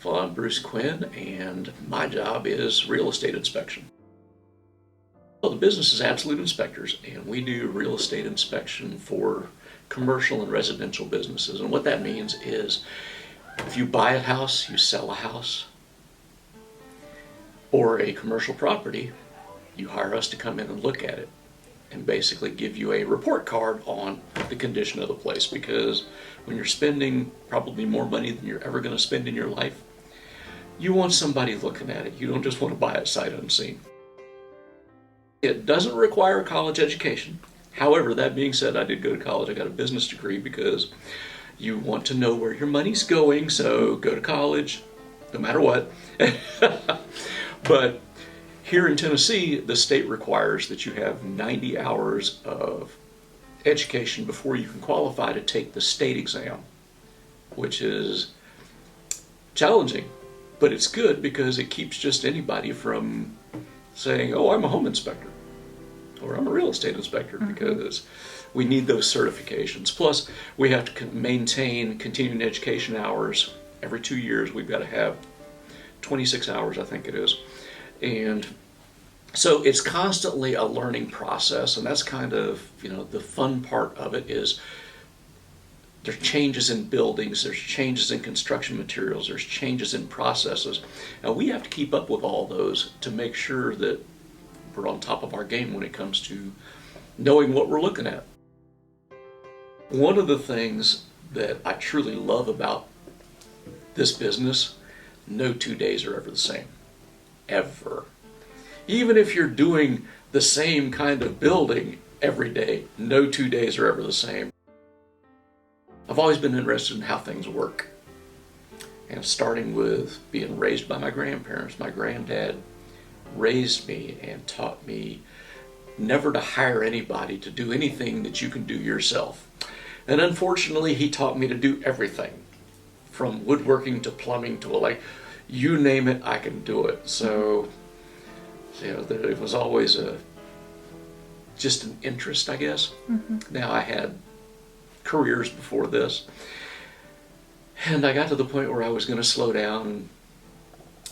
Well, I'm Bruce Quinn, and my job is real estate inspection. Well, the business is Absolute Inspectors, and we do real estate inspection for commercial and residential businesses. And what that means is if you buy a house, you sell a house, or a commercial property, you hire us to come in and look at it and basically give you a report card on the condition of the place. Because when you're spending probably more money than you're ever going to spend in your life, you want somebody looking at it. You don't just want to buy it sight unseen. It doesn't require a college education. However, that being said, I did go to college. I got a business degree because you want to know where your money's going, so go to college, no matter what. But here in Tennessee, the state requires that you have 90 hours of education before you can qualify to take the state exam, which is challenging, but it's good because it keeps just anybody from saying, oh, I'm a home inspector or I'm a real estate inspector, because we need those certifications. Plus, we have to maintain continuing education hours. Every 2 years, we've got to have 26 hours, I think it is. And so it's constantly a learning process, and that's kind of, the fun part of it is there's changes in buildings, there's changes in construction materials, there's changes in processes. And we have to keep up with all those to make sure that we're on top of our game when it comes to knowing what we're looking at. One of the things that I truly love about this business, no 2 days are ever the same. Ever. Even if you're doing the same kind of building every day, no 2 days are ever the same. I've always been interested in how things work. And starting with being raised by my grandparents, my granddad raised me and taught me never to hire anybody to do anything that you can do yourself. And unfortunately, he taught me to do everything, from woodworking to plumbing to you name it, I can do it. So, it was always just an interest, I guess. Now, I had careers before this, and I got to the point where I was going to slow down and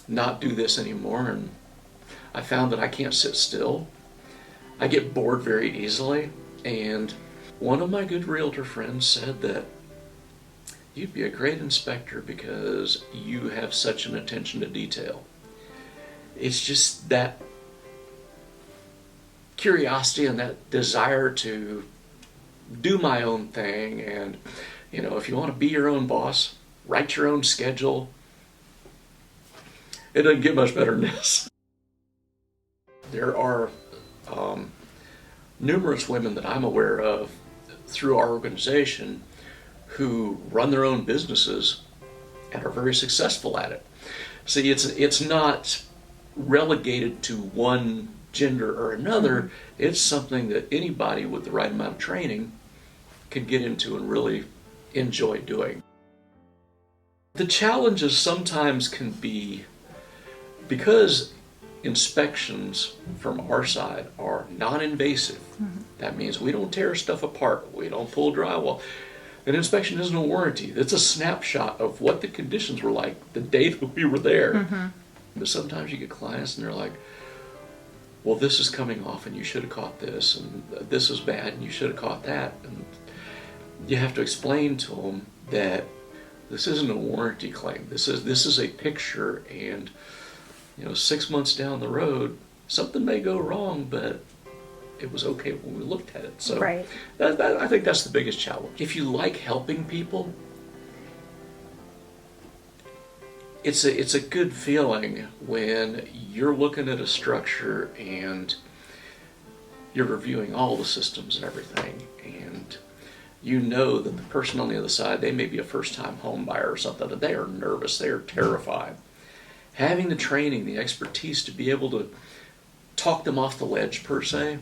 not do this anymore, and I found that I can't sit still. I get bored very easily, and one of my good realtor friends said that you'd be a great inspector because you have such an attention to detail. It's just that curiosity and that desire to do my own thing, and if you want to be your own boss, write your own schedule, it doesn't get much better than this. There are numerous women that I'm aware of through our organization who run their own businesses and are very successful at it. See, it's not relegated to one gender or another. It's something that anybody with the right amount of training can get into and really enjoy doing. The challenges sometimes can be, because inspections from our side are non-invasive. That means we don't tear stuff apart, we don't pull drywall. An inspection isn't a warranty. It's a snapshot of what the conditions were like the day that we were there. But sometimes you get clients and they're like, well, this is coming off and you should have caught this, and this is bad and you should have caught that. And you have to explain to them that this isn't a warranty claim. This is a picture, and 6 months down the road, something may go wrong, but it was okay when we looked at it. So right. I think that's the biggest challenge. If you like helping people, it's a good feeling when you're looking at a structure and you're reviewing all the systems and everything, and you know that the person on the other side, they may be a first-time home buyer or something, and they are nervous, they are terrified. Having the training, the expertise to be able to talk them off the ledge, per se,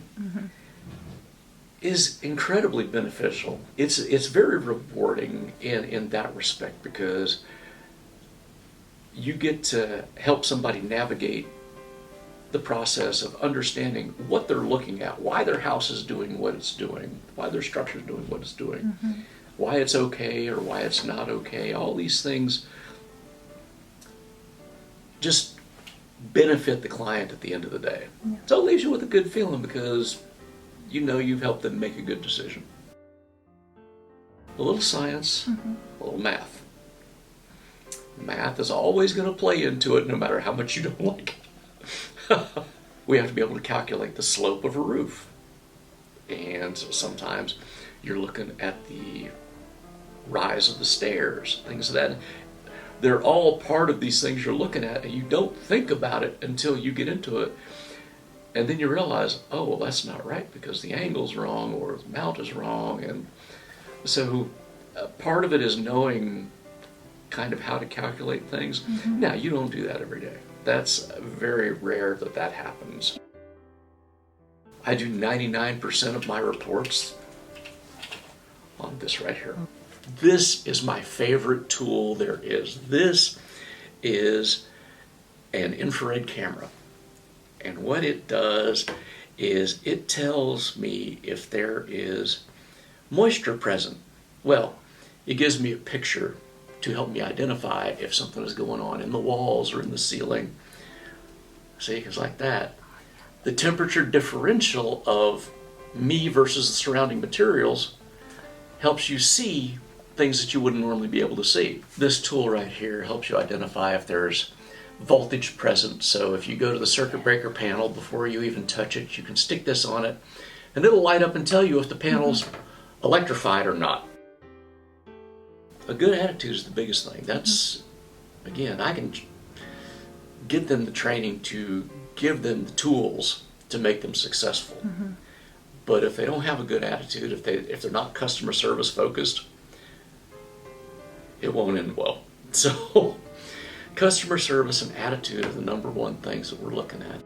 is incredibly beneficial. It's very rewarding in that respect, because you get to help somebody navigate the process of understanding what they're looking at, why their house is doing what it's doing, why their structure is doing what it's doing, why it's okay or why it's not okay. All these things just benefit the client at the end of the day. Yeah. So it leaves you with a good feeling because you know you've helped them make a good decision. A little science, a little math. Math is always going to play into it no matter how much you don't like it. We have to be able to calculate the slope of a roof. And so sometimes you're looking at the rise of the stairs, things of that. They're all part of these things you're looking at, and you don't think about it until you get into it. And then you realize, oh, well, that's not right because the angle's wrong or the mount is wrong. And so part of it is knowing kind of how to calculate things. Now, you don't do that every day. That's very rare that that happens. I do 99% of my reports on this right here. This is my favorite tool there is. This is an infrared camera. And what it does is it tells me if there is moisture present. Well, it gives me a picture to help me identify if something is going on in the walls or in the ceiling. See, it's like that. The temperature differential of me versus the surrounding materials helps you see things that you wouldn't normally be able to see. This tool right here helps you identify if there's voltage present. So if you go to the circuit breaker panel before you even touch it, you can stick this on it and it'll light up and tell you if the panel's electrified or not. A good attitude is the biggest thing. That's, again, I can give them the training to give them the tools to make them successful. But if they don't have a good attitude, if they're not customer service focused, it won't end well. So customer service and attitude are the number one things that we're looking at.